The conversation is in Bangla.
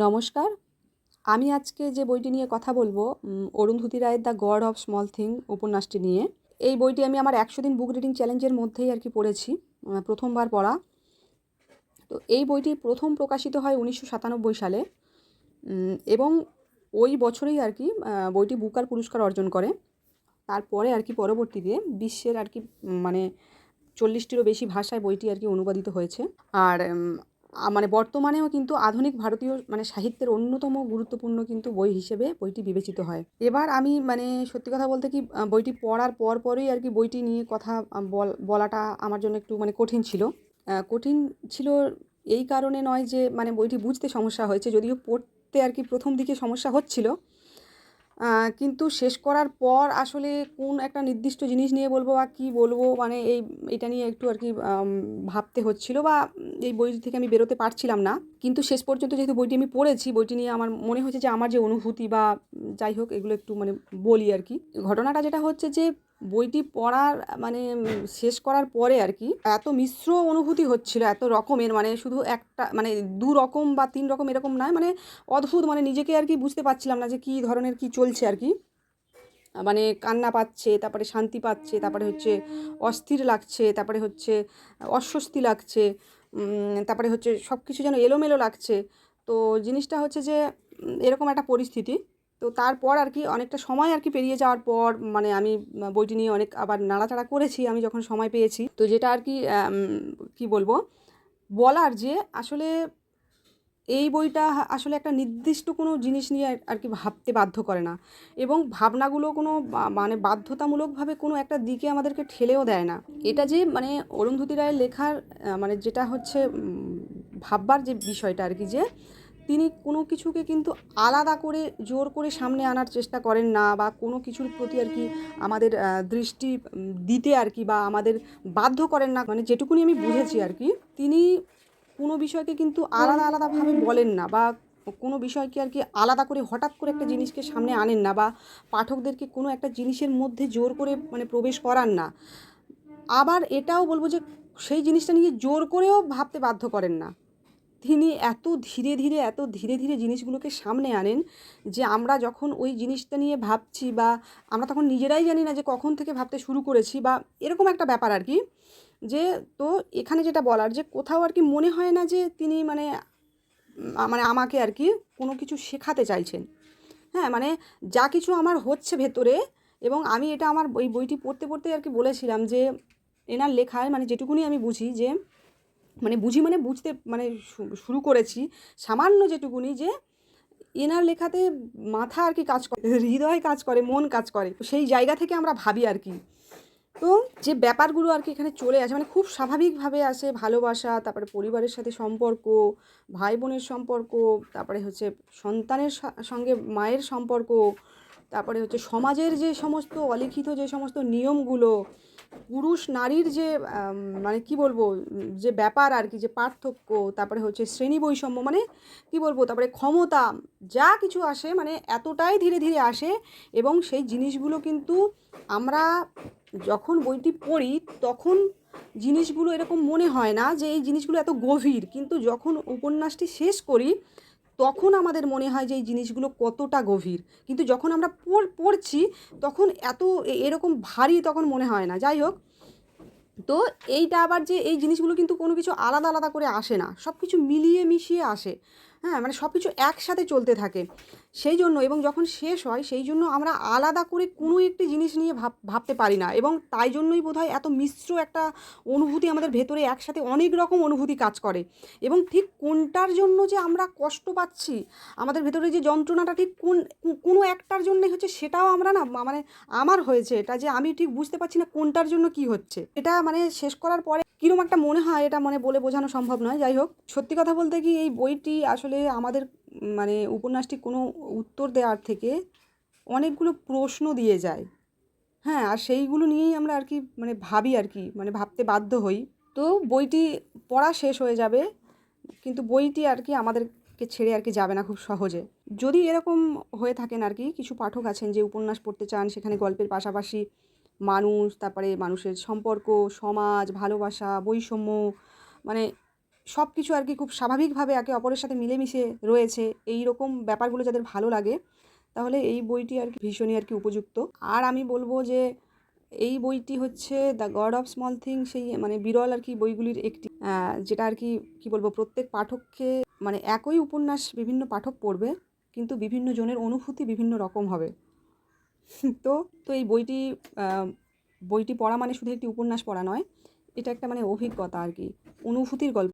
নমস্কার। আমি আজকে যে বইটি নিয়ে কথা বলবো অরুন্ধতী রায়ের 'the god of small thing' উপন্যাসটি নিয়ে। এই বইটি আমি আমার ১০০ দিন বুক রিডিং চ্যালেঞ্জের মধ্যেই পড়েছি। প্রথমবার পড়া। তো এই বইটি প্রথম প্রকাশিত হয় ১৯৯৭ সালে এবং ওই বছরেই বইটি বুকার পুরস্কার অর্জন করে। তারপরে পরবর্তীতে বিশ্বের মানে ৪০টিরও বেশি ভাষায় বইটি অনুবাদিত হয়েছে। আর মানে বর্তমানেও কিন্তু আধুনিক ভারতীয় সাহিত্যের অন্যতম গুরুত্বপূর্ণ বই হিসেবে বইটি বিবেচিত হয়। এবার আমি সত্যি কথা বলতে বইটি পড়ার পরেই বইটি নিয়ে কথা বলাটা আমার জন্য একটু কঠিন ছিল। কঠিন ছিল এই কারণে নয় যে বইটি বুঝতে সমস্যা হয়েছে, যদিও পড়তে প্রথম দিকে সমস্যা হচ্ছিল। কিন্তু শেষ করার পর আসলে কোন একটা নির্দিষ্ট জিনিস নিয়ে বলবো বা কী বলবো এটা নিয়ে একটু ভাবতে হচ্ছিল, বা এই বই থেকে আমি বেরোতে পারছিলাম না। কিন্তু শেষ পর্যন্ত যেহেতু বইটি আমি পড়েছি, বইটি নিয়ে আমার মনে হয়েছে যে আমার যে অনুভূতি বা যাই হোক এগুলো একটু বলি। ঘটনাটা যেটা হচ্ছে যে বইটি পড়ার শেষ করার পরে এত মিশ্র অনুভূতি হচ্ছিল, এত রকমের, শুধু একটা দু রকম বা তিন রকম এরকম নয়, অদ্ভুত, নিজেকে বুঝতে পারছিলাম না যে কী ধরনের কী চলছে কান্না পাচ্ছে, তারপরে শান্তি পাচ্ছে, তারপরে হচ্ছে অস্থির লাগছে, তারপরে হচ্ছে অস্বস্তি লাগছে, তারপরে হচ্ছে সব কিছু যেন এলোমেলো লাগছে। তো জিনিসটা হচ্ছে যে এরকম একটা পরিস্থিতি। তো তারপর অনেকটা সময় পেরিয়ে যাওয়ার পর আমি বইটি নিয়ে অনেক আবার নাড়াচাড়া করেছি আমি যখন সময় পেয়েছি। তো যেটা কি বলবো, বলার যে আসলে এই বইটা আসলে একটা নির্দিষ্ট কোনো জিনিস নিয়ে ভাবতে বাধ্য করে না, এবং ভাবনাগুলো কোনো বাধ্যতামূলকভাবে কোনো একটা দিকে আমাদেরকে ঠেলেও দেয় না। এটা যে অরুন্ধতী রায়ের লেখার যেটা হচ্ছে ভাববার যে বিষয়টা যে তিনি কোনো কিছুকে কিন্তু আলাদা করে জোর করে সামনে আনার চেষ্টা করেন না, বা কোনো কিছুর প্রতি আমাদের দৃষ্টি দিতে বা আমাদের বাধ্য করেন না। যেটুকুনি আমি বুঝেছি তিনি কোনো বিষয়কে কিন্তু আলাদাভাবে বলেন না, বা কোনো বিষয়কে আলাদা করে হঠাৎ করে একটা জিনিসকে সামনে আনেন না, বা পাঠকদেরকে কোনো একটা জিনিসের মধ্যে জোর করে প্রবেশ করান না। আবার এটাও বলবো যে সেই জিনিসটা নিয়ে জোর করেও ভাবতে বাধ্য করেন না। তিনি এত ধীরে ধীরে জিনিসগুলোকে সামনে আনেন যে আমরা যখন ওই জিনিসটা নিয়ে ভাবছি, বা আমরা তখন নিজেরাই জানি না যে কখন থেকে ভাবতে শুরু করেছি, বা এরকম একটা ব্যাপার যে তো এখানে যেটা বলার যে কোথাও মনে হয় না যে তিনি আমাকে কোনো কিছু শেখাতে চাইছেন। হ্যাঁ, যা কিছু আমার হচ্ছে ভেতরে, এবং আমি এটা আমার ওই বইটি পড়তে বলেছিলাম যে এনার লেখায় যেটুকুনি আমি বুঝি যে বুঝতে শুরু করেছি সামান্য যেটুকুনি, যে এনার লেখাতে মাথা কাজ করে, হৃদয় কাজ করে, মন কাজ করে। সেই জায়গা থেকে আমরা ভাবি তো যে ব্যাপারগুলো এখানে চলে আসে খুব স্বাভাবিকভাবে আসে, ভালোবাসা, তারপরে পরিবারের সাথে সম্পর্ক, ভাই বোনের সম্পর্ক, তারপরে হচ্ছে সন্তানের সঙ্গে মায়ের সম্পর্ক, তারপরে হচ্ছে সমাজের যে সমস্ত অলিখিত যে সমস্ত নিয়মগুলো, পুরুষ নারীর যে কি বলবো, যে ব্যাপার যে পার্থক্য, তারপরে হচ্ছে শ্রেণী বৈষম্য, কি বলবো, তারপরে ক্ষমতা, যা কিছু আসে এতটাই ধীরে ধীরে আসে। এবং সেই জিনিসগুলো কিন্তু আমরা যখন বইটি পড়ি তখন জিনিসগুলো এরকম মনে হয় না যে এই জিনিসগুলো এত গভীর, কিন্তু যখন উপন্যাসটি শেষ করি তখন আমাদের মনে হয় যে এই জিনিসগুলো কতটা গভীর, কিন্তু যখন আমরা পড়ছি তখন এত এরকম ভারী তখন মনে হয় না। যাই হোক, তো এইটা আবার যে এই জিনিসগুলো কিন্তু কোনো কিছু আলাদা করে আসে না, সব কিছু মিলিয়ে মিশিয়ে আসে। হ্যাঁ, সব কিছু একসাথে চলতে থাকে। সেই জন্য, এবং যখন শেষ হয় সেই জন্য আমরা আলাদা করে কোনো একটি জিনিস নিয়ে ভাবতে পারি না, এবং তাই জন্যই বোধহয় এত মিশ্র একটা অনুভূতি আমাদের ভেতরে, একসাথে অনেক রকম অনুভূতি কাজ করে। এবং ঠিক কোনটার জন্য যে আমরা কষ্ট পাচ্ছি, আমাদের ভেতরে যে যন্ত্রণাটা ঠিক কোনো একটার জন্যই হচ্ছে, সেটাও আমরা না আমার হয়েছে এটা, যে আমি ঠিক বুঝতে পারছি না কোনটার জন্য কি হচ্ছে। এটা শেষ করার পরে কীরকম একটা মনে হয়, এটা বলে বোঝানো সম্ভব নয়। যাই হোক, সত্যি কথা বলতে কি এই বইটি আসলে আমাদের উপন্যাসটি কোনো উত্তর দেওয়ার থেকে অনেকগুলো প্রশ্ন দিয়ে যায়। হ্যাঁ, আর সেইগুলো নিয়েই আমরা ভাবি ভাবতে বাধ্য হই। তো বইটি পড়া শেষ হয়ে যাবে, কিন্তু বইটি আমাদেরকে ছেড়ে যাবে না খুব সহজে। যদি এরকম হয়ে থাকেন কিছু পাঠক আছেন যে উপন্যাস পড়তে চান, সেখানে গল্পের পাশাপাশি মানুষ, তারপরে মানুষের সম্পর্ক, সমাজ, ভালোবাসা, বৈষম্য, সব কিছু আর কি খুব স্বাভাবিকভাবে একে অপরের সাথে মিলেমিশে রয়েছে, এই রকম ব্যাপারগুলো যাদের ভালো লাগে তাহলে এই বইটি আর কি ভীষণই আর কি উপযুক্ত। আর আমি বলবো যে এই বইটি হচ্ছে the god of small thing, সেই মানে বিরল আর কি বইগুলির একটি, যেটা আর কি কী বলবো, প্রত্যেক পাঠককে মানে একই উপন্যাস বিভিন্ন পাঠক পড়বে, কিন্তু বিভিন্ন জনের অনুভূতি বিভিন্ন রকম হবে। তো তো এই বইটি বইটি পড়া মানে শুধু একটি উপন্যাস পড়া নয়, এটা একটা মানে অভিজ্ঞতা আর কি, অনুভূতির গল্প।